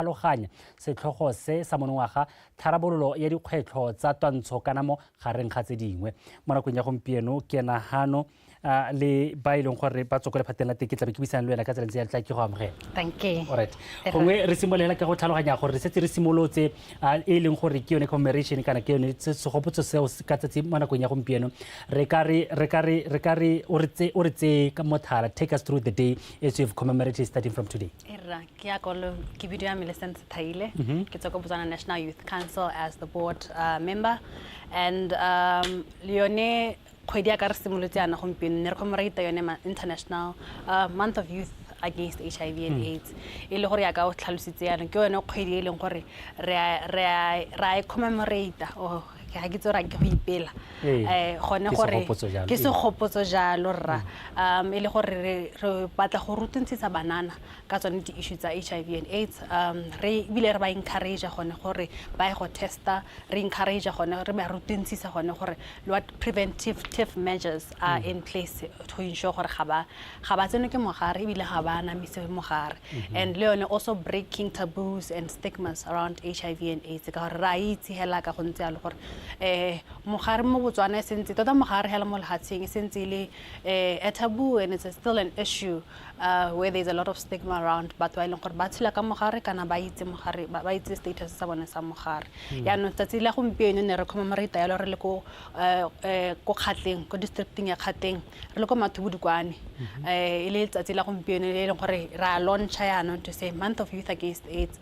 aloganya setlhogo se sa monongwaga tharabololo ya dikgwetlho tsa twantsho kana mo gareng ga tse dingwe mo nakong ya gompieno ke nagano le ba ileng gore ba tsoko le phatela teke tla be ke bisana le wena ka tsela ntse ya tla ke go amogela. Thank you. Alright. Gongwe re simolela ka go tlhaloganya gore re setse re simolotse e leng gore ke yone commemoration kana ke yone segopotso seo ka tsatsi mo nakong ya gompieno re ka re o re tse ka mothala take us through the day as you've commemorated starting from today. Ke ya kolo ke video ya Millicent Setlhaile ke tswa go Botswana National Youth Council as the board member and Leone kgwedi ya ka re simolotse yana gompieno ne re commemorate yone International Month of Youth Against HIV and AIDS ile gore ya ka o tlhalositse yana ke yone kgwedi e leng gore re commemorate ke ha ke tsora ke go ipela gone gore ke se gopotso jalo rra ile gore re batla go rutentsisa banana ka tsone di issue tsa HIV and AIDS re bile re ba encourage gone gore ba go testa re encourage gone re ba rutentsisa gone gore what preventive measures are in place to ensure gore ga ba tseno ke mogare bile ga ba na mise mogare and leone also breaking taboos and stigmas around HIV and AIDS ka gore ra itse hela ka go ntse a le gore mogare mo Botswana sentse tota mogare hela mo lehatsheng sentse le a taboo and it's still an issue where there's a lot of stigma around but ba ileng gore ba tshila ka mogare kana ba itse mogare ba itse status sa bone sa mogare ya no tsatsi la gompieno ne re commemorate ya le re le ko Kgatleng ko districting ya Kgatleng re le ko Mathubudukwane ile tsatsi la gompieno le leng gore ra launch ya no to say month of youth against AIDS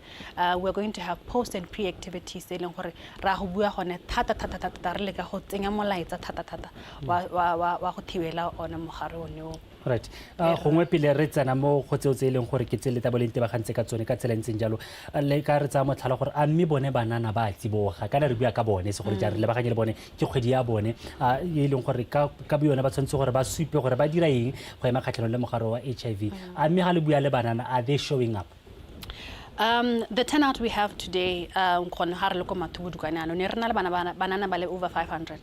we're going to have post and pre activities le leng gore ra go bua gone thata re le ka go tsenya molaetsa thata wa go thibela ona mogare one o. Right. Gongwe pele re tsena mo go tseo tse leng gore ke tse le tabolente ba gantse ka tsone ka tsela ntseng jalo le ka re tsa motlhala gore a mme bone banana ba tsiboga kana re bua ka bone se gore ja re le baganye le bone ke kgwedi ya bone e leng gore ka yone ba tshwantse gore ba supe gore ba dira eng go ema kgatlhanong le mogare wa HIV a mme ga le bua le banana are they showing up? The turnout we have today banana bale over 500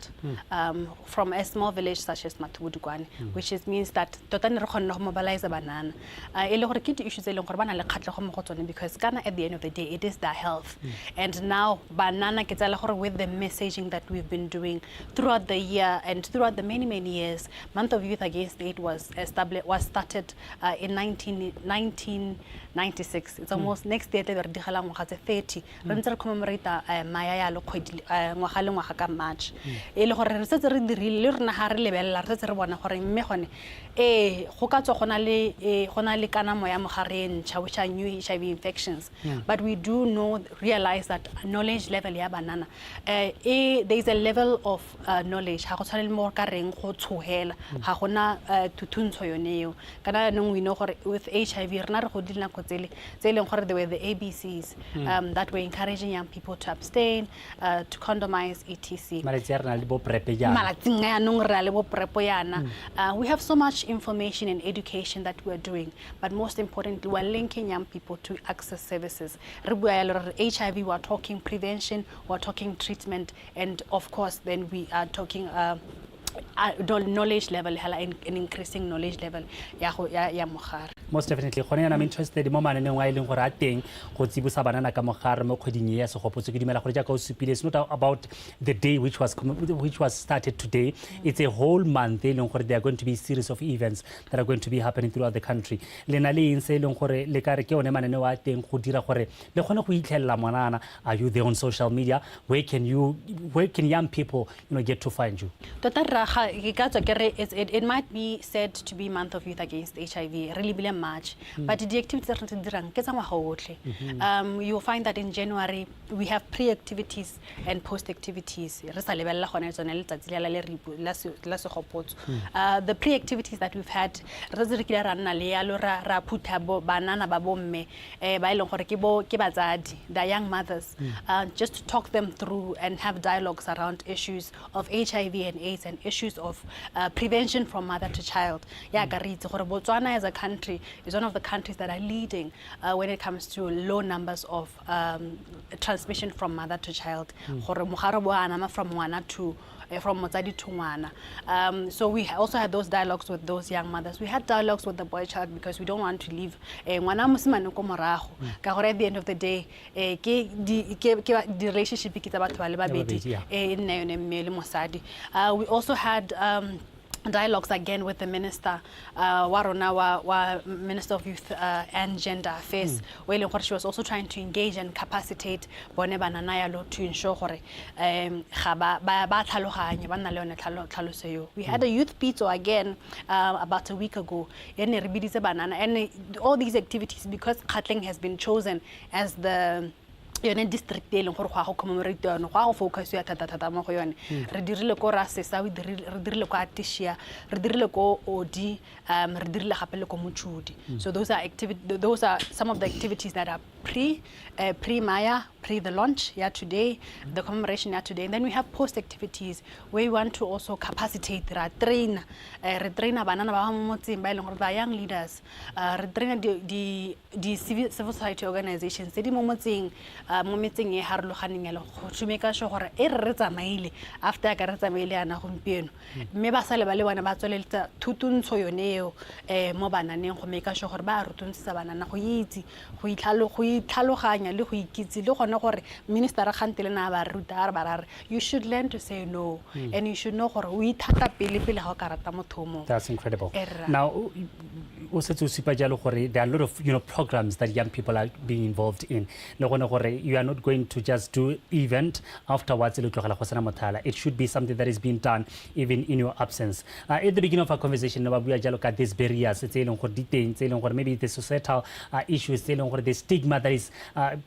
from a small village such as Mathubudukwane which means that totally re khonna go mobilize banana ile gore ke di issues ile gore bana le khatlego mo go tsone because kana at the end of the day it is their health and now banana ke tsala gore with the messaging that we've been doing throughout the year and throughout the many years Month of Youth Against AIDS was started in 1996 it's almost next day re digala ngwaga tse 30 re ntse re commemorate MYAA lo kgwedi ngwaga le ngwaga ka March e le gore re setse re dirile le rena ha re lebella re setse re bona gore mme gone go ka tswa gona le kana moya mogare ntsha which are new HIV infections but we do realize that knowledge level ya banana there is a level of knowledge ha go tshwanela mo ka reng go tshogela ha gona tutuntsho yoneo kana nong we know gore with HIV rena re go dilna go tsele leng gore they were the ABCs that were encouraging young people to abstain to condomize etc. We have so much information and education that we're doing but most importantly we're linking young people to access services. HIV we're talking prevention, we're talking treatment and of course then we are talking knowledge level an increasing knowledge level ya mogare. Most definitely I'm interested mo mananeng a ileng gore a teng go tsibusa banana ka mogare mo kgweding ya segopotso ke dumela gore jaaka o supile it's not about the day which was started today it's a whole month ileng gore there are going to be a series of events that are going to be happening throughout the country lena le eng se ileng gore le ka re ke one mananeng a teng go dira gore le gone go itlhella monana are you there on social media where can young people get to find you? It might be said to be Month of Youth Against HIV really bile March but the activities are dirang ke tsa ngwaga otlhe you will find that in January we have pre-activities and post-activities re sa lebella gone tsone letsatsi la segopotso the pre-activities that we've had re re kile ra nna le ya lo ra phutha banana ba bomme ba ileng gore ke batsadi the young mothers just to talk them through and have dialogues around issues of HIV and AIDS and issues of prevention from mother to child. Botswana as a country is one of the countries that are leading when it comes to low numbers of transmission from mother to child. From mwana to from motsadi to ngwana. So we also had those dialogues with those young mothers. We had dialogues with the boy child because we don't want to leave ngwana mosimane ko morago ka gore at the end of the day the relationship ke tsa batho ba le babedi e nna yone mme le mosadi. We also had dialogues again with the minister, Minister of Youth and Gender Affairs, where she was also trying to engage and capacitate bone banana to ensure gore we had a youth pizza again about a week ago, and all these activities, because Katling has been chosen as the district e leng gore go a commemorate yone go a focus ya thata mo go yone re dirile ko Rasesa re dirile ko Atishia re dirile ko Odi re dirile gape le ko Motshudi. So those are some of the activities that are pre MYAA, pre the launch today, the commemoration today, and then we have post activities where we want to also capacitate train banana ba mo motseng ba ileng gore ba young leaders re train the civil society organizations tse di mo motseng mo metseng e harologaneng ya go to make sure gore e re tsamaile after ka re tsamaile ana gompieno mme ba sale ba le bona ba tsweletsa thutuntsho yone eo mo bananeng go make sure gore ba rutuntsa banana go itse go itlhaloganya le go ikitse le gone gore minister Khantile na ba ruta ba re you should learn to say no and you should know gore o ithata pele ga o karata motho mo. That's incredible. Now also to super jalo gore there are a lot of programs that young people are being involved in. Le gone gore you are not going to just do event afterwards le tlogela go sena mothala. It should be something that is being done even in your absence. At the beginning of our conversation no ba bua jalo ka these barriers tse eleng gore diteng tse eleng gore maybe the societal issues tse eleng gore the stigma that is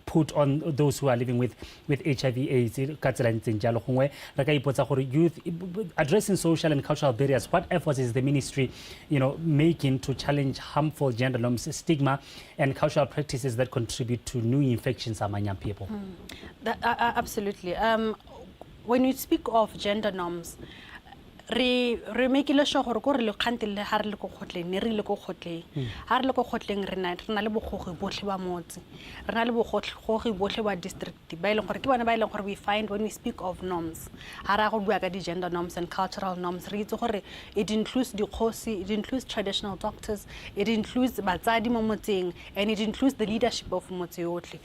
put on those who are living with HIV/AIDS ka tsela ntseng jalo gongwe re ka ipotsa gore youth addressing social and cultural barriers, what efforts is the ministry making to challenge harmful gender norms, stigma and cultural practices that contribute to new infections among young people? Absolutely. When you speak of gender norms, re make le sure gore go re le Khantile ha re le go khotleng ne re le go khotleng ha re le go khotleng re na le bogogi botlhe ba motse re na le bogogi botlhe ba district ba ileng gore ke bona ba ileng gore we find when we speak of norms ha ra go bua ka di gender norms and cultural norms re itse gore it includes dikgosi, it includes traditional doctors, it includes batsadi mo motseng, and it includes the leadership of motse yotlhe.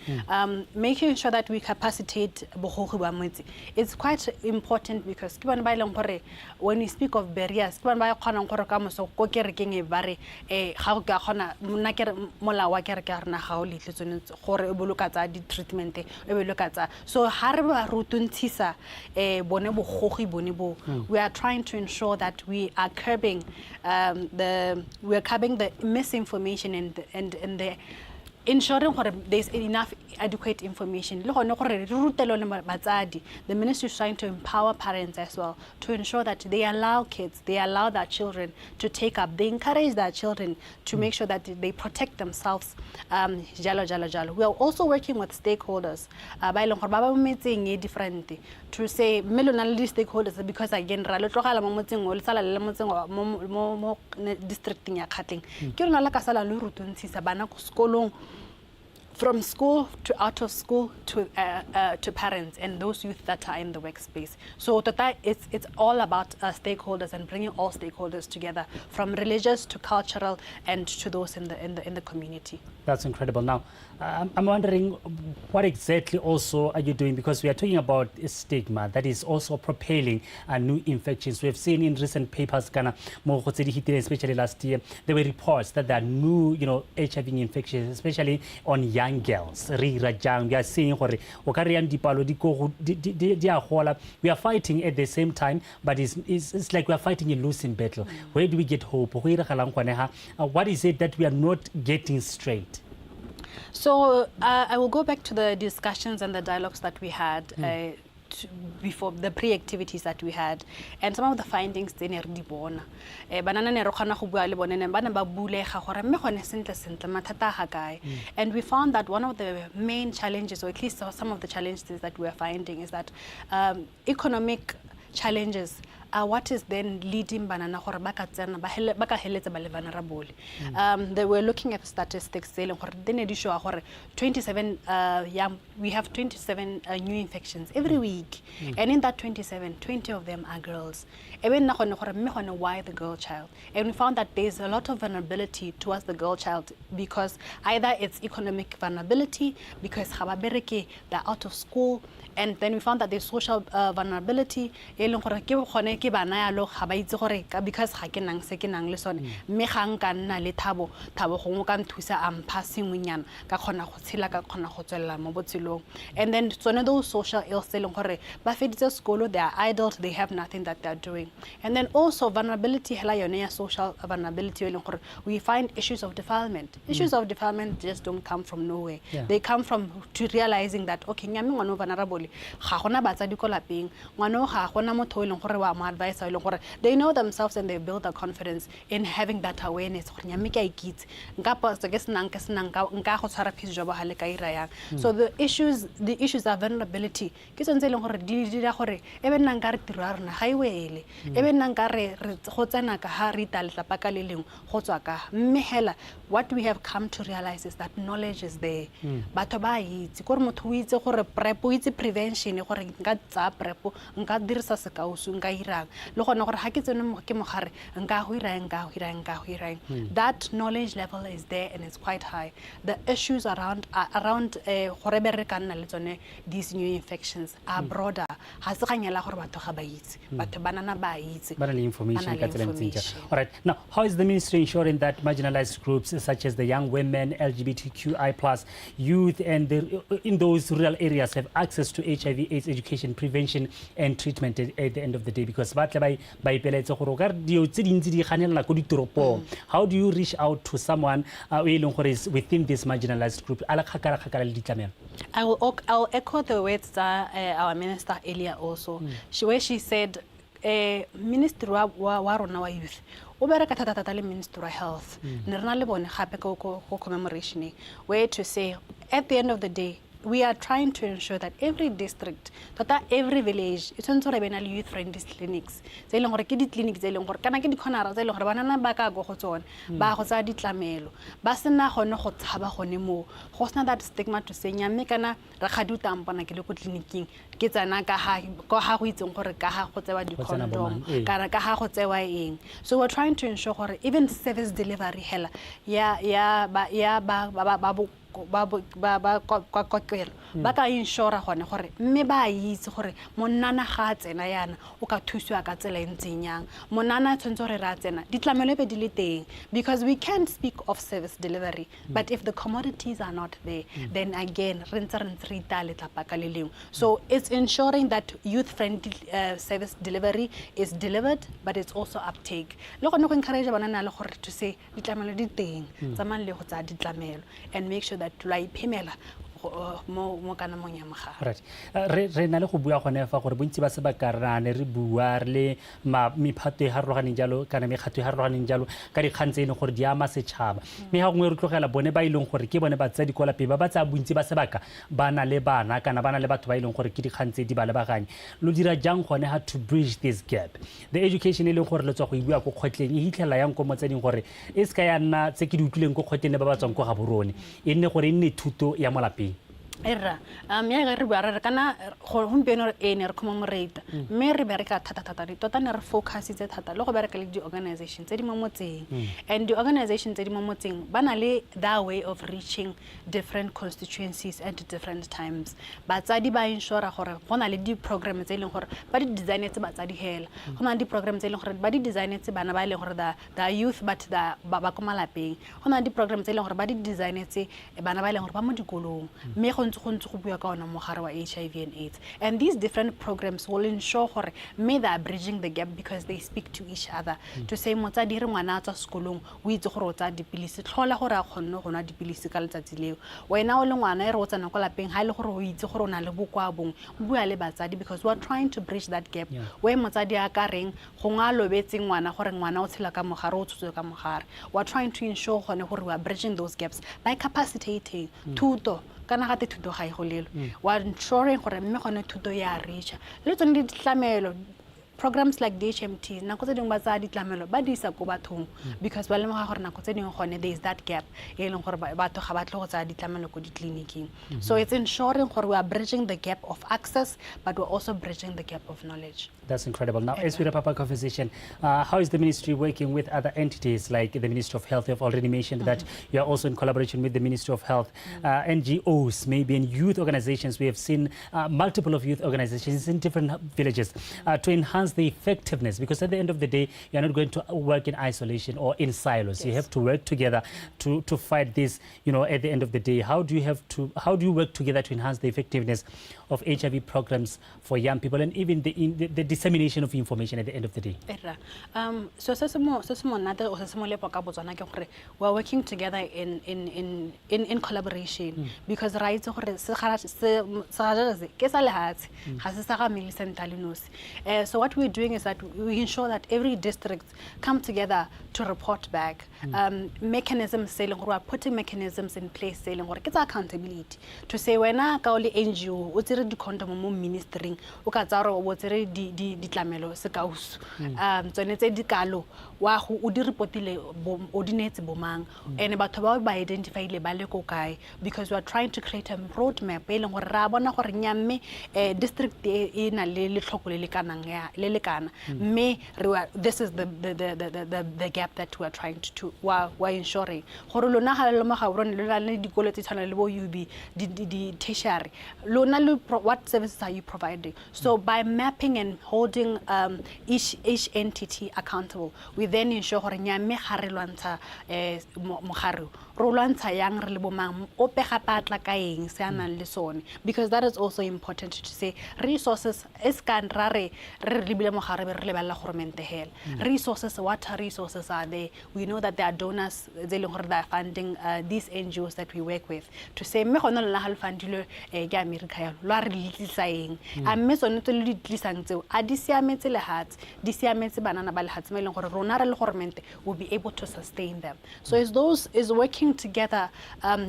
Making sure that we capacitate bogogi ba motse, it's quite important because ke bona ba ileng gore when we speak of barriers, ke ba khona gore ka moso ko kerekeng e bare ga go ka khona mona ke mola wa kereke ya rena ga o letletsone gore e boloka tsa di treatment e boloka tsa so ha re ba rutuntshisa bone bogogi bone bo we are trying to ensure that we are curbing the misinformation and the ensuring there's enough adequate information. The ministry is trying to empower parents as well to ensure that they allow their children to take up, they encourage their children to make sure that they protect themselves. We are also working with stakeholders to say stakeholders because again district from school to out of school to parents and those youth that are in the workspace. So it's all about stakeholders and bringing all stakeholders together, from religious to cultural and to those in the community. That's incredible. Now, I'm wondering what exactly also are you doing, because we are talking about stigma that is also propelling new infections. We have seen in recent papers, especially last year, there were reports that there are new, HIV infections, especially on young girls. We are seeing we are fighting at the same time, but it's like we are fighting a losing battle. Where do we get hope? What is it that we are not getting straight? So I will go back to the discussions and the dialogues that we had before the pre-activities that we had, and some of the findings they ne re di bona banana ne re khona go bua le bonene bana ba bulega gore mme gone sentle mathata ga kae. And we found that one of the main challenges, or at least some of the challenges that we are finding, is that economic challenges what is then leading banana gore ba ka tsena ba heletse ba le vulnerable. They were looking at statistics saying gore then di show gore 27 we have 27 new infections every week, and in that 27, 20 of them are girls. Even na gone gore mme gone why the girl child, and we found that there's a lot of vulnerability towards the girl child because either it's economic vulnerability because they're out of school, and then we found that there's social vulnerability because ga ke nang se ke nang le sone mme ga nka nna le thabo gongwe ka nthusa am passing munyana ka khona go tshela ka khona go tswella mo botshelong. And then tsone those social ills tse leng gore ba feditse sekolo, they are idle, they have nothing that they're doing. And then also vulnerability hela yone ya social vulnerability leng gore we find issues of defilement. Issues of defilement just don't come from nowhere. They come from to realizing that okay nyame ngwana vulnerable ga gona batsadi ko lapeng, ngwana ga gona motho leng gore wa mo advisor leng gore they know themselves and they build their confidence in having that awareness gore nyame ke a ikitse nka post ke senang nka go tshwara piece job ha le ka ira yang. So the issues are vulnerability ke tsone leng gore di dira gore ebe nna nka re tiro a rena ga iwele ebe nna nka re go tsena ka ha re tla letlapa ka le leng go tswa ka mme hela. What we have come to realize is that knowledge is there. Batho ba itse gore motho o itse gore prep o itse prevention gore nka tsa prep nka dirisa sekausu nka irang le gone gore ha ke tsene mo ke mogare nka go irang nka go irang. That knowledge level is there and it's quite high. The issues around gore be re ka nna le tsone these new infections are broader. Ha se ganyela gore batho ga ba itse batho banana ba itse ba le information ka tsela ntse. All right, now how is the ministry ensuring that marginalized groups such as the young women, LGBTQI+ youth and in those rural areas have access to HIV/AIDS education, prevention and treatment at the end of the day? Because how do you reach out to someone who is within this marginalized group? I'll echo the words that our minister earlier also, where she said minister wa rona wa youth o bereka thata le minister wa health ne rena le bone gape ko commemoration where to say at the end of the day we are trying to ensure that every district, that every village, it's also a youth friendly clinics. They long or kid clinics, they long or can I get the corner, they long banana baka go hoton, bahosa di tlamelo, basana hono hot haba honimo, hosna that stigma to say Yamekana, Rakadu tampana kiloko clinicking, kids and naka go ha with or kaha hotewa du condom, karakaha hotewa ing. So we're trying to ensure even service delivery hella, babu. Baka insure gone gore mme ba itse gore monana ga tsena yana o ka thuswa ka tsela ntseng yang monana tshwantse re ra tsena ditlamelo be di le teng because we can't speak of service delivery but if the commodities are not there then again so it's ensuring that youth friendly service delivery is delivered but it's also uptake le go encourage banana le gore to say ditlamelo di teng tsamayang le go tsa ditlamelo and make sure that la iphemela mo kana mo nyamaga. Right. Re na le go bua gone fa gore bontsi ba se ba karane re bua le miphato ha roganeng jalo kana mekgato ha roganeng jalo ka dikgang tse ene gore di ama setšhaba mme ha ngwe re tlogela bone ba ileng gore ke bone ba tsa dikola pe ba tsa bontsi ba sebaka bana le bana kana bana le batho ba ileng gore ke dikgang tse di ba le baganye lo dira jang gone ha to bridge this gap. The education ile gore le tswa go bua go khotleng e hitlela yang ko motseding gore e ska ya nna tse ke di utlwileng go khotleng ba ba tswang go ga borone e nne gore e nne thuto ya molapeng. Era ya ga re bua re kana go humpeno e ne re commemorate me re bereka thata ri tota ne re focus tse thata le go bereka le di organizations tse di mo motseng and the organizations tse di mo motseng bana le that way of reaching different constituencies at different times batsadi ba ensure gore gona le di programs tse leng gore ba di design tse batsadi hela gona di programs tse leng gore ba di design tse bana ba leng gore the youth but the ba komalapeng gona di programs tse leng gore ba di design tse bana ba leng gore ba mo dikolong me go HIV and AIDS. And these different programs will ensure that they are bridging the gap because they speak to each other. To say, "Motsa di re ngwana tsa sekolong o itse gore o tsa dipilisi tlhola gore a kgonne gona dipilisi ka letsatsi leo wena o le ngwana e re o tsana kwa lapeng ha ile gore o itse gore o na le bokwa bong bua le batsadi because we are trying to bridge that gap where motsadi a ka reng go nga lobetse ngwana gore ngwana o tshela ka mogare o tsutse ka mogare. We are trying to ensure gore we are bridging those gaps by capacitating thuto kana ga thuto ga e go lelo wa ensuring gore mme gone thuto ya reach le tsone di tlamelo programs like DHMT nako tse ding ba tsa ditlamelo ba di isa go bathong because ba lemoga gore nako tse ding gone there is that gap e leng gore batho ga ba tle go tsa ditlamelo go ditleliniking. So it's ensuring gore we are bridging the gap of access, but we're also bridging the gap of knowledge. That's incredible. Now, as we wrap up our conversation, how is the ministry working with other entities like the Ministry of Health? You've already mentioned that you are also in collaboration with the Ministry of Health, NGOs, maybe, and youth organizations. We have seen multiple of youth organizations in different villages to enhance the effectiveness, because at the end of the day, you're not going to work in isolation or in silos. Yes. You have to work together to fight this, at the end of the day. How do you work together to enhance the effectiveness of HIV programs for young people and even the dissemination of information at the end of the day? So we're working together in collaboration because right so what we're doing is that we ensure that every district come together to report back mechanisms we're putting mechanisms in place it's accountability to say when I call the NGO what's the condom ministering what's di tlamelo se kaus tsonetse di kalo wa go o di reportile ordinate bomang and batho ba ba identify le ba le ko kae because we are trying to create a road map e leng gore ra bona gore nyamme district e na le tlhoko le kanang ya le kana me this is the gap that we are trying to wa ensuring gore lona ga le mo ga borone le le dikolo tse tshwana le bo UB di tertiary lona what services are you providing? So by mapping and holding each entity accountable, we then ensure gore nyame ga re lwantsha mogare ro lwantsha yang re le bomang o pega patla ka eng se anang le sone, because that is also important to say resources is kan rare re libile mogare be re le balla gore mente hela resources. What resources are there? We know that there are donors they are funding these NGOs that we work with to say me gona la hal fundile ke America ya lo re litlisa eng a mme sone tse le ditlisang tseo a di siametse le hat di siametse banana ba le hat me leng gore rona re le gore mente will be able to sustain them. So is working together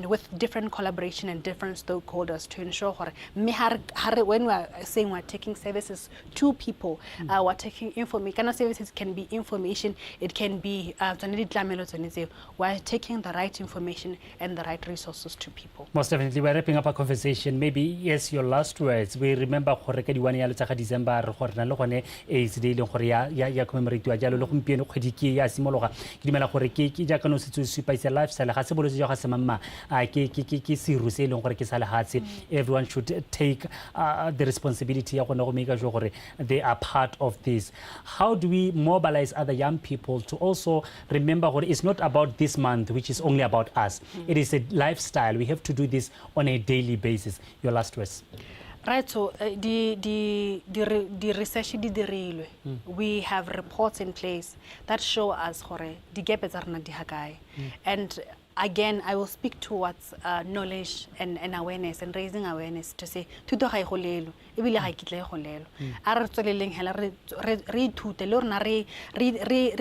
with different collaboration and different stakeholders to ensure gore when we are saying we're taking services to people we're taking information kind of services can be information, it can be we're taking the right information and the right resources to people. Most definitely. We're wrapping up our conversation. Maybe yes, your last words. We remember gore ka di 1 ya letsaka December gore na le gone AIDS day le gore ya commemorate wa jalo le gompieno kgwedi ke ya simologa ke dimela gore ke ja kana se supa isa lifestyle ga se boletse ja ga se mamma ke siru se leng gore ke sa le hatse. Everyone should take the responsibility ya gona go make sure gore they are part of this. How do we mobilize other young people to also remember what it's not about this month, which is only about us. It is a lifestyle. We have to do this on a daily basis. Your last words. Right, so the research we have reports in place that show us hore the gap is arna di hakai. And again, I will speak towards knowledge and awareness and raising awareness to say tuto ga igolelo ebile ga ikitle igolelo a re tsweleleng hela re ithute le rena re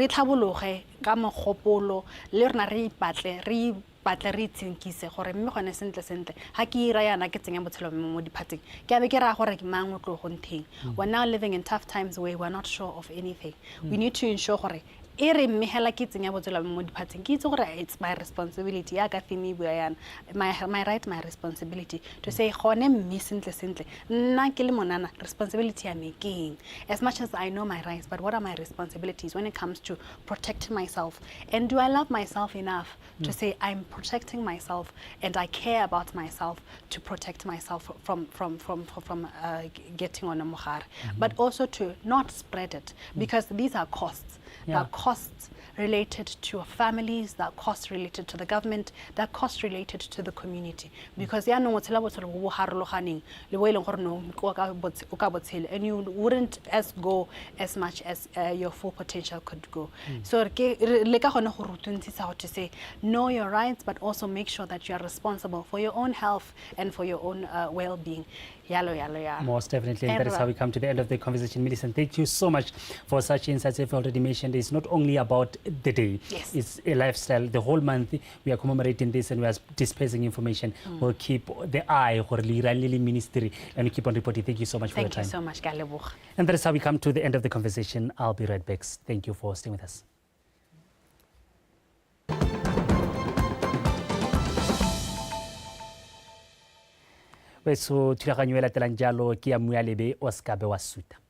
tlhabologe ka mogopolo le rena re ipatle re tsinkise gore mme gone sentle ha ke ira yana ke tsenya botshelo mo diphatseng ke abe ke ra gore ke mang mo tlo go ntheng. We're now living in tough times where we're not sure of anything. We need to ensure gore ere mme hela ke tsenya botshelo mo diphatseng ke itse gore it's my responsibility ya ka fini bua yana my right, my responsibility to say gone mme sentle nna ke le monana responsibility ya making as much as I know my rights, but what are my responsibilities when it comes to protecting myself, and do I love myself enough to say I'm protecting myself and I care about myself to protect myself from getting on a mohar, but also to not spread it, because these are costs. There are costs related to families, there are costs related to the government, there are costs related to the community. Because and you wouldn't go as much as your full potential could go. So to say know your rights, but also make sure that you are responsible for your own health and for your own well-being. Most definitely, and that is how we come to the end of the conversation. Millicent, thank you so much for such insights. You've already mentioned it's not only about the day. Yes. It's a lifestyle. The whole month we are commemorating this and we are dispersing information. We'll keep the eye for Lili Ministry and we keep on reporting. Thank you so much for your time. Thank you so much, Galeboch. And that is how we come to the end of the conversation. I'll be right back. Thank you for staying with us. So thulaganyo e latelang jalo ke ya MYAA o ska be wa suta.